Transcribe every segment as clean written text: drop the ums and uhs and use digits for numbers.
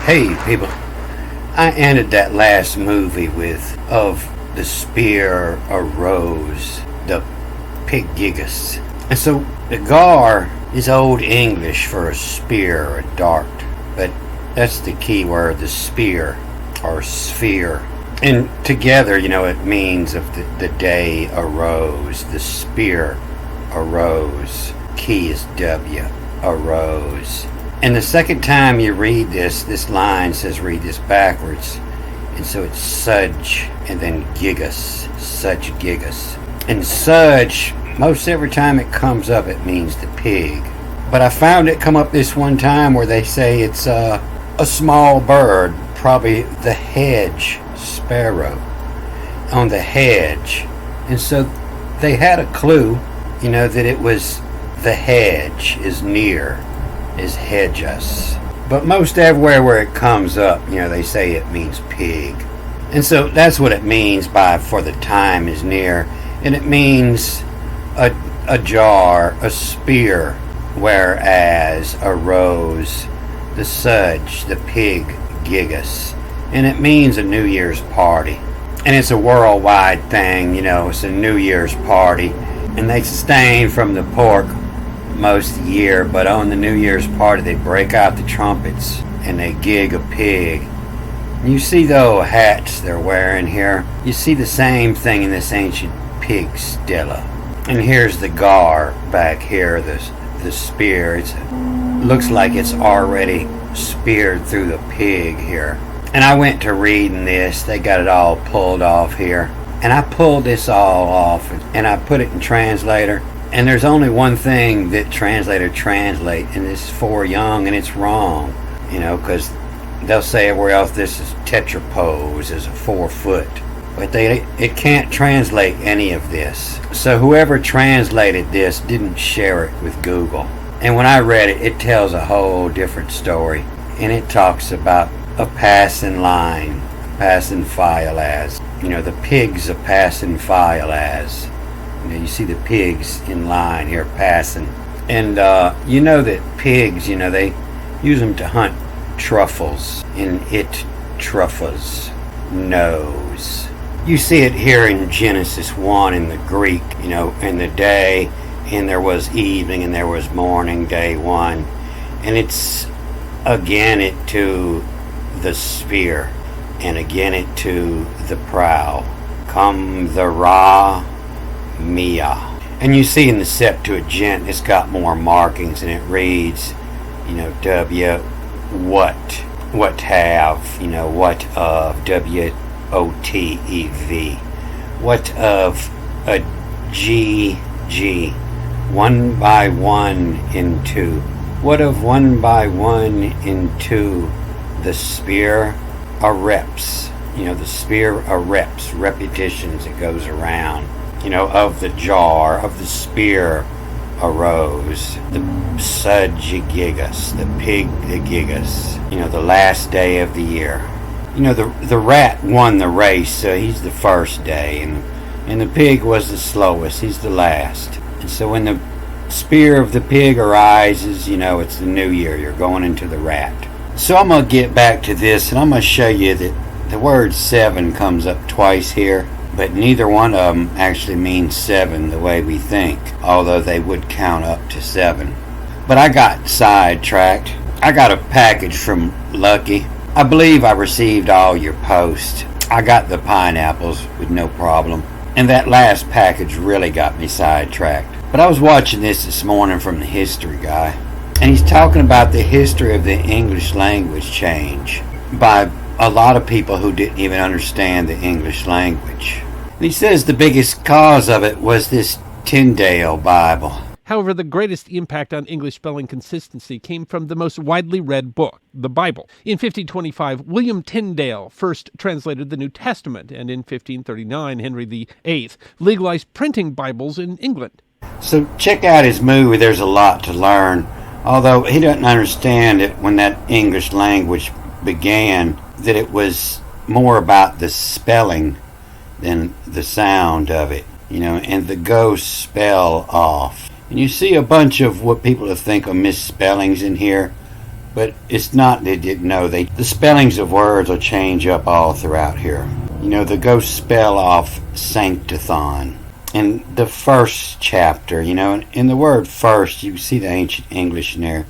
Hey people, I ended that last movie with "Of the spear arose the pig gigas." And so the gar is Old English for a spear or a dart, but that's the key word, the spear or sphere. And together, it means of the day arose, the spear arose, key is W, arose. And the second time you read this line says read this backwards. And so it's sudge and then gigas, sudge gigas. And sudge, most every time it comes up it means the pig. But I found it come up this one time where they say it's a small bird, probably the hedge sparrow, on the hedge. And so they had a clue, that it was the hedge is near, is hedge us. But most everywhere where it comes up, they say it means pig. And so that's what it means by for the time is near. And it means a jar, a spear, whereas arose, the sudge, the pig gigas. And it means a New Year's party. And it's a worldwide thing, it's a New Year's party. And they sustain from the pork most of the year, but on the New Year's party they break out the trumpets and they gig a pig. And you see the old hats they're wearing here. You see the same thing in this ancient pig stela. And here's the gar back here, the spear. It looks like it's already speared through the pig here. And I went to reading this. They got it all pulled off here. And I pulled this all off and I put it in translator. And there's only one thing that translator translate, and this is for young, and it's wrong. Because they'll say everywhere else this is tetrapose, is a 4 foot. But it can't translate any of this. So whoever translated this didn't share it with Google. And when I read it, it tells a whole different story. And it talks about a passing line, passing file as. The pig's a passing file as. You see the pigs in line here passing. And that pigs, they use them to hunt truffles. And it truffles knows. You see it here in Genesis 1 in the Greek, in the day, and there was evening, and there was morning, day 1. And it's again it to the sphere, and again it to the prow. Come the Ra Mia. And you see in the Septuagint it's got more markings, and it reads, W, what have, what of, WOTEV, what of a G, one by one into, what of one by one into the spear a reps, the spear a reps, repetitions, it goes around. Of the jar, of the spear arose, the sudge gigas, the pig gigas, the last day of the year. The rat won the race, so he's the first day, and the pig was the slowest, he's the last. And so when the spear of the pig arises, it's the new year, you're going into the rat. So I'm going to get back to this, and I'm going to show you that the word 7 comes up twice here. But neither one of them actually means 7 the way we think, although they would count up to 7. But I got sidetracked. I got a package from Lucky. I believe I received all your posts. I got the pineapples with no problem. And that last package really got me sidetracked. But I was watching this morning from the history guy, and he's talking about the history of the English language change by a lot of people who didn't even understand the English language. And he says the biggest cause of it was this Tyndale Bible. However, the greatest impact on English spelling consistency came from the most widely read book, the Bible. In 1525, William Tyndale first translated the New Testament, and in 1539, Henry VIII legalized printing Bibles in England. So check out his movie, there's a lot to learn. Although he doesn't understand it when that English language began, that it was more about the spelling than the sound of it, and the go spell off. And you see a bunch of what people think are misspellings in here. But it's not that the spellings of words will change up all throughout here. They'll go spell off sanctathon. In the first chapter, in the word first, you see the ancient English in there.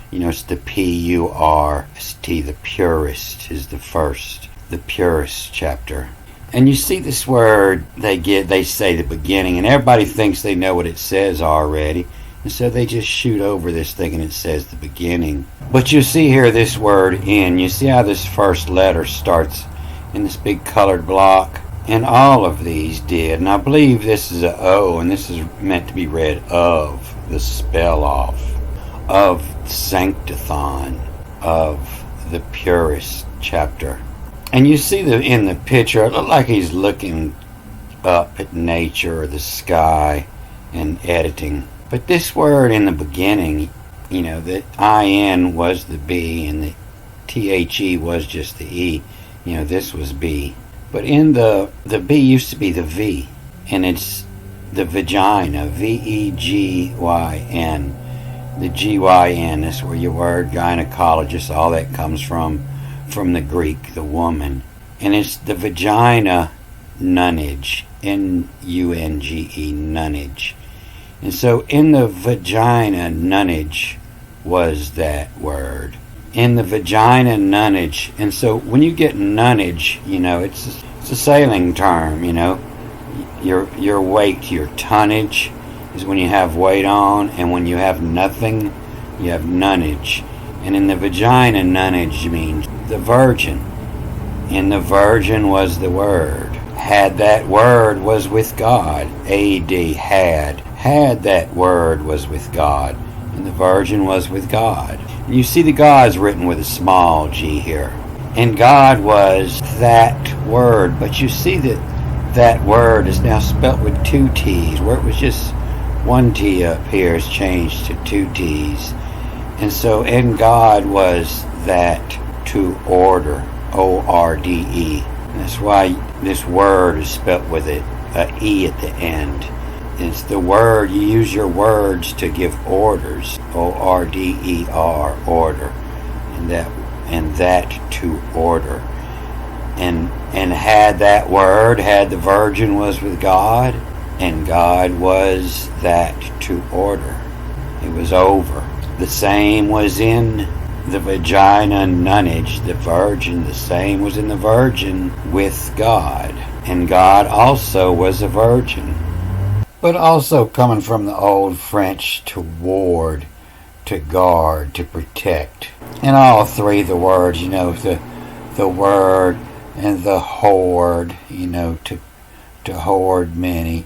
It's the P-U-R-S-T, the purest is the first, the purest chapter. And you see this word they say the beginning, and everybody thinks they know what it says already. And so they just shoot over this thinking it says the beginning. But you see here this word in. You see how this first letter starts in this big colored block? And all of these did. And I believe this is a O, and this is meant to be read of, the spell off, of sanctathon, of the purest chapter. And you see in the picture, it looks like he's looking up at nature or the sky and editing. But this word in the beginning, the I-N was the B and the T-H-E was just the E. This was B. But in the B used to be the V, and it's the vagina, V-E-G-Y-N. The G-Y-N, that's where your word gynecologist, all that comes from the Greek, the woman. And it's the vagina nunnage, N-U-N-G-E, nunnage. And so in the vagina nunnage was that word. In the vagina nunnage. And so when you get nunnage, it's a sailing term, Your weight, your tonnage is when you have weight on, and when you have nothing, you have nunnage. And in the vagina nunnage means the virgin. And the virgin was the word. Had that word was with God. A-D, had that word was with God. And the virgin was with God. And you see the God's written with a small g here. And God was that word. But you see that word is now spelt with two T's. Where it was just one T up here is changed to two T's. And so in God was that to order. O-R-D-E. And that's why this word is spelt with a E at the end. It's the word, you use your words to give orders. O-R-D-E-R, order. And that to order. And had that word, had the virgin was with God, and God was that to order. It was over. The same was in the vagina nunnage, the virgin, the same was in the virgin with God. And God also was a virgin. But also coming from the old French to ward, to guard, to protect. And all three of the words, the word and the hoard, to hoard many,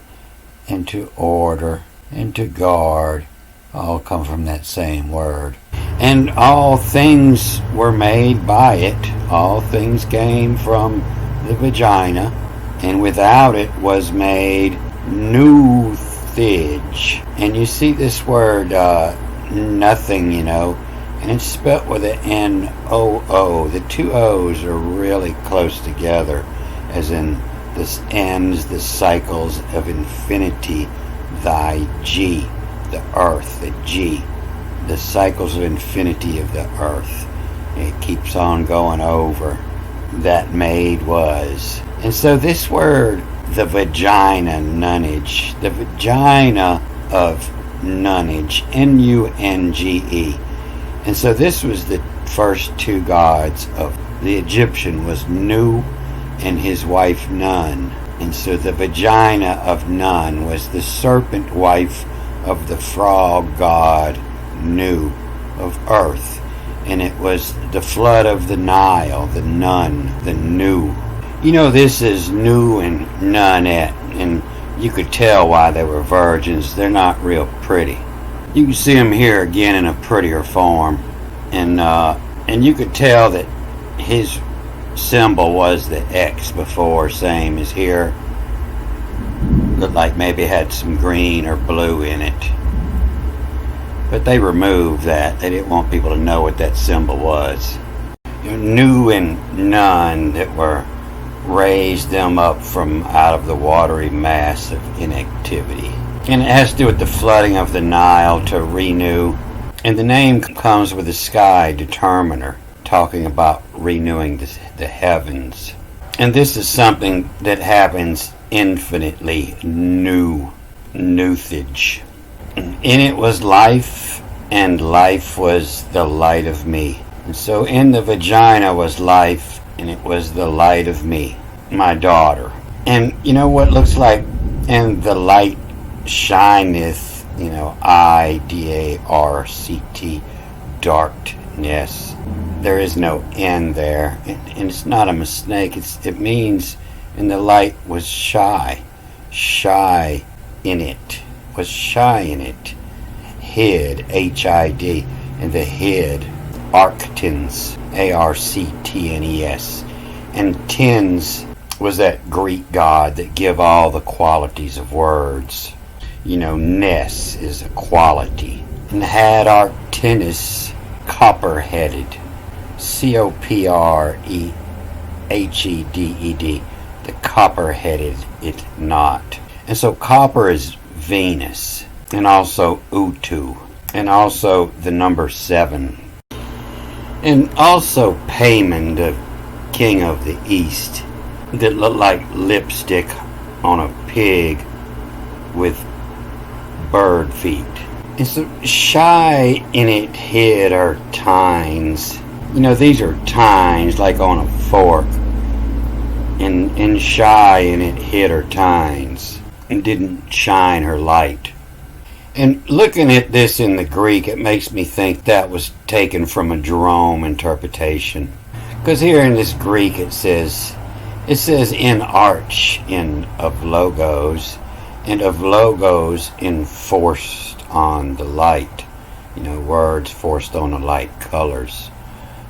and to order, and to guard, all come from that same word. And all things were made by it. All things came from the vagina, and without it was made new thige. And you see this word, nothing, and it's spelt with an N-O-O. The two O's are really close together, as in this ends the cycles of infinity, thy G, the earth, the G, the cycles of infinity of the earth. It keeps on going over. That made was. And so this word, the vagina nunnage, the vagina of nunnage, N-U-N-G-E. And so this was the first two gods of the Egyptian was Nu and his wife Nun. And so the vagina of Nun was the serpent wife of the frog god Nu of earth. And it was the flood of the Nile, the Nun, the Nu. This is Nu and Nunette, and you could tell why they were virgins. They're not real pretty. You can see them here again in a prettier form, and you could tell that his symbol was the X before, same as here. Looked like maybe it had some green or blue in it. But they removed that. They didn't want people to know what that symbol was. Nu and Nun that were raised them up from out of the watery mass of inactivity. And it has to do with the flooding of the Nile to renew. And the name comes with the sky determiner, talking about renewing the heavens. And this is something that happens infinitely newthage. In it was life, and life was the light of me. And so in the vagina was life, and it was the light of me, my daughter. And you know what looks like, and the light shineth, IDARCT, darkness. There is no N there, and it's not a mistake. It means, and the light was shy in it, was shy in it, hid, HID, and the hid, arctins, ARCTNES, and tins was that Greek god that give all the qualities of words. Ness is a quality. And had arctinus, copper-headed, COPREHEDED, the copper-headed it not. And so copper is Venus, and also Utu, and also the number 7. And also Paimon, the king of the east, that looked like lipstick on a pig with bird feet. And so shy in it hid are tines. These are tines like on a fork. And shy in it hid her tines and didn't shine her light. And looking at this in the Greek, it makes me think that was taken from a Jerome interpretation. Because here in this Greek it says in arch in of logos, and of logos enforced on the light. Words forced on the light, colors.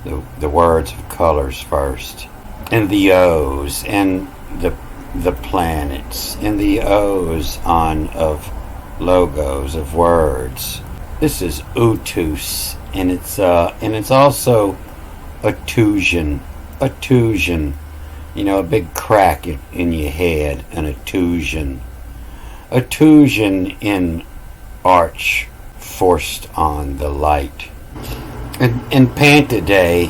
The words of colors first. And the O's, and the planets, and the O's on of logos of words. This is utus, and it's also attusion, a big crack in your head, an attusion in arch, forced on the light. And Pantidae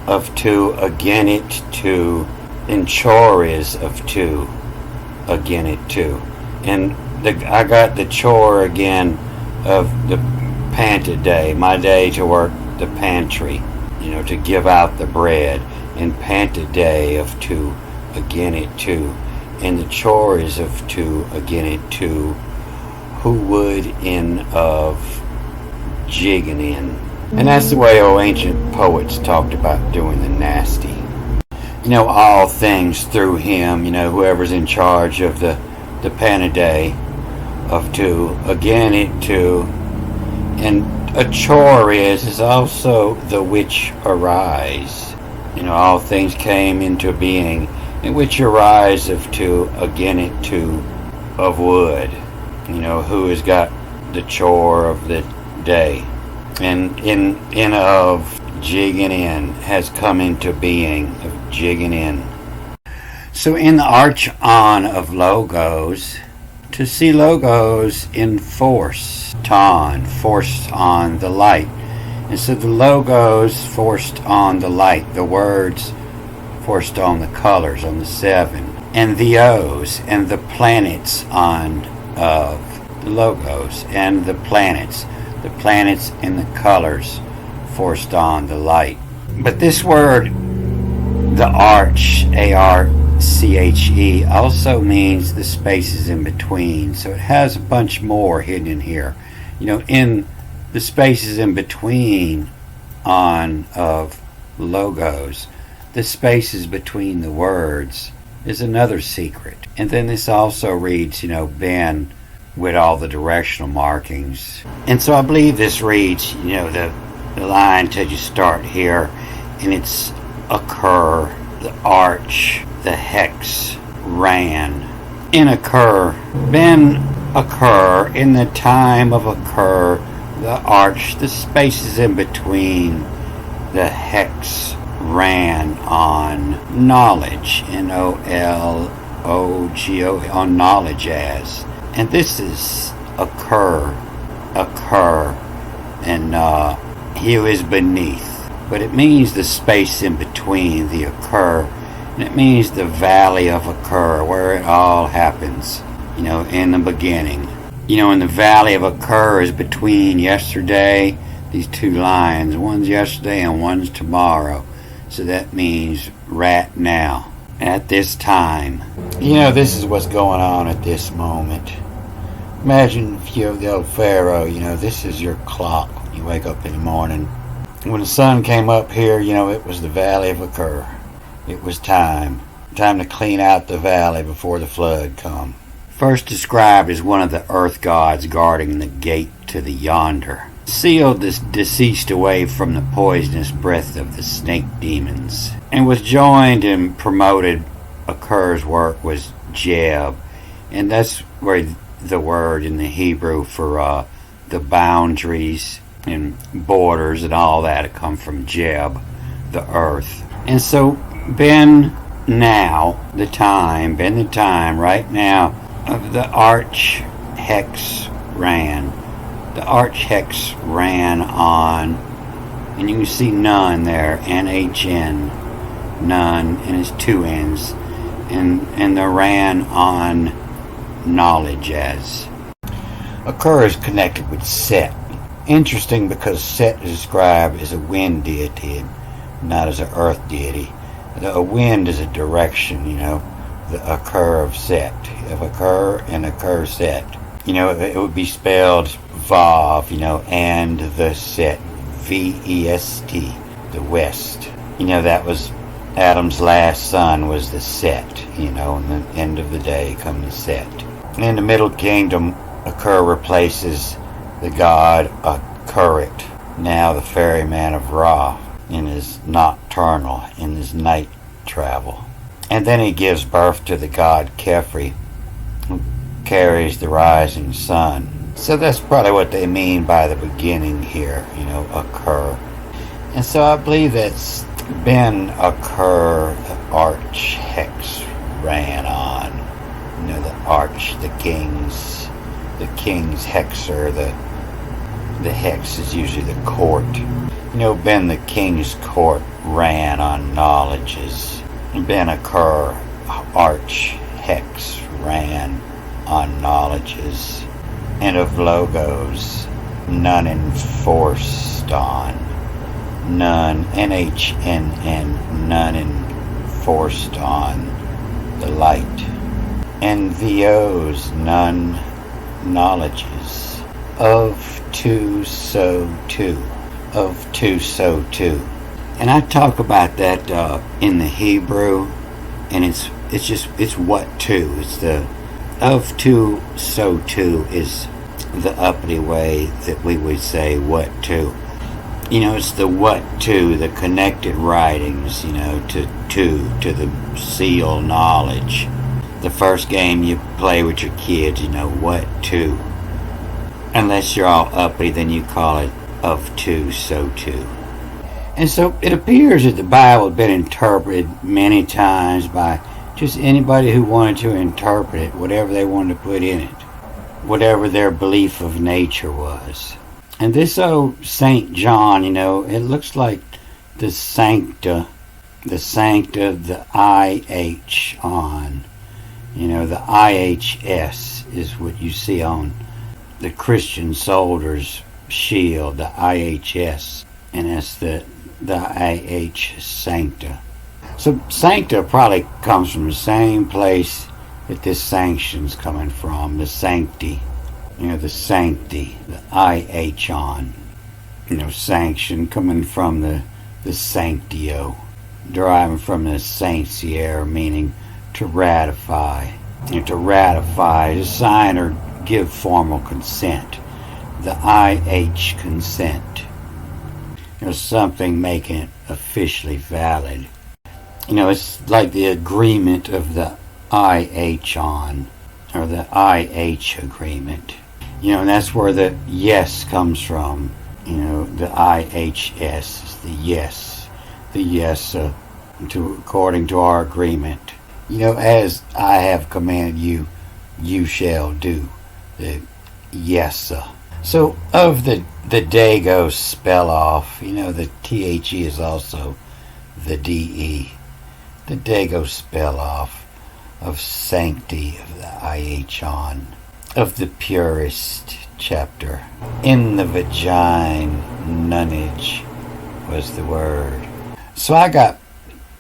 of 2, again it 2, and Choris of 2, again it 2. And I got the chore again of the Pantidae, my day to work the pantry, to give out the bread. And Pantidae of 2, again it 2. And the Choris of 2, again it 2. Who would in of jigging in. And that's the way old ancient poets talked about doing the nasty. All things through him, whoever's in charge of the Pantidae of 2, again it 2. And a chore is also the which arise. All things came into being, in which arise of 2, again it 2, of wood. Who has got the chore of the day. And in of jigging in has come into being, of jigging in. So in the arch on of logos, to see logos in forced on the light. And so the logos forced on the light, the words forced on the colors, on the 7. And the O's and the planets on of the logos, and the planets and the colors forced on the light. But this word, the arch, ARCHE, also means the spaces in between. So it has a bunch more hidden in here. In the spaces in between on of logos, the spaces between the words is another secret. And then this also reads, Ben, with all the directional markings. And so I believe this reads, the line till you start here, and it's occur, the arch, the hex, ran, in occur, Ben occur, in the time of occur, the arch, the spaces in between, the hex, ran on knowledge, NOLOGO, on knowledge as. And this is occur, and Hu is beneath, but it means the space in between the occur, and it means the valley of occur, where it all happens, in the beginning. In the valley of occur is between yesterday, these two lines, one's yesterday and one's tomorrow. So that means right now, at this time. This is what's going on at this moment. Imagine if you're the old Pharaoh, this is your clock when you wake up in the morning. When the sun came up here, it was the valley of occur. It was time to clean out the valley before the flood come. First described as one of the earth gods guarding the gate to the yonder, sealed the deceased away from the poisonous breath of the snake demons, and was joined and promoted. Occur's work was Jeb, and that's where the word in the Hebrew for the boundaries and borders and all that come from Jeb, the earth. And so been the time right now of the arch hex ran. The arch hex ran on, and you can see none there, N-H-N, none, and it's two N's, and the ran on knowledge as. Occur is connected with Set. Interesting, because Set is described as a wind deity and not as an earth deity. A wind is a direction, the occur of Set. Of occur and occur Set. It would be spelled Vav, and the Set, V-E-S-T, the West. That was Adam's last son was the Set, and the end of the day comes the Set. In the Middle Kingdom, Occur replaces the god Occurrit, now the ferryman of Ra, in his nocturnal, in his night travel. And then he gives birth to the god Kefri, who carries the rising sun. So that's probably what they mean by the beginning here, occur. And so I believe that's been occur, the arch hex ran on. The arch, the king's hexer, the hex is usually the court. Ben the king's court ran on knowledges. Ben occur, arch hex ran on knowledges, and of logos none enforced on, none, N-H-N-N, none enforced on the light, and VOs none knowledges, of two so two, of two so two. And I talk about that in the Hebrew, and it's what two. It's the of two so two is the uppity way that we would say what two. It's the what to, the connected writings, to the seal knowledge. The first game you play with your kids, what to. Unless you're all uppity, then you call it of two so two. And so it appears that the Bible had been interpreted many times by just anybody who wanted to interpret it, whatever they wanted to put in it, whatever their belief of nature was. And this St. John, it looks like the Sancta, the I-H on. The IHS is what you see on the Christian soldier's shield, the IHS, and that's the IH Sancta. So Sancta probably comes from the same place that this sanction's coming from, the Sancti. The Sancti, the IH on. Sanction coming from the Sanctio, deriving from the Sanctiare, meaning to ratify. To ratify, to sign or give formal consent. The IH consent. Something making it officially valid. It's like the agreement of the IH on, or the IH agreement. And that's where the yes comes from. The IHS is the yes. The yes according to our agreement. As I have commanded you, you shall do. The yes. So, of the Dago spell off, the THE is also the DE. The Dago spell off of Sancti, of the Iachon, of the Purist chapter. In the vagina, nunnage was the word. So I got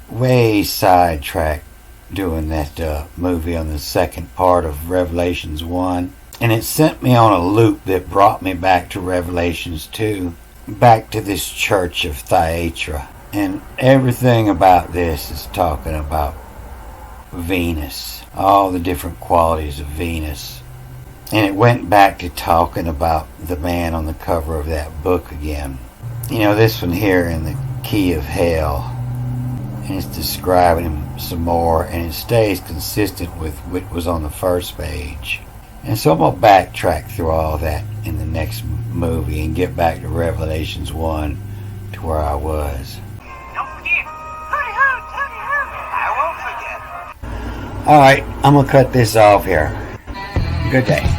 way sidetracked doing that movie on the second part of Revelations 1. And it sent me on a loop that brought me back to Revelations 2, back to this church of Thyatira. And everything about this is talking about Venus, all the different qualities of Venus. And it went back to talking about the man on the cover of that book again. This one here in the Key of Hell. And it's describing him some more, and it stays consistent with what was on the first page. And so I'm going to backtrack through all that in the next movie and get back to Revelations 1 to where I was. Don't forget. I won't forget. Alright, I'm going to cut this off here. Good day.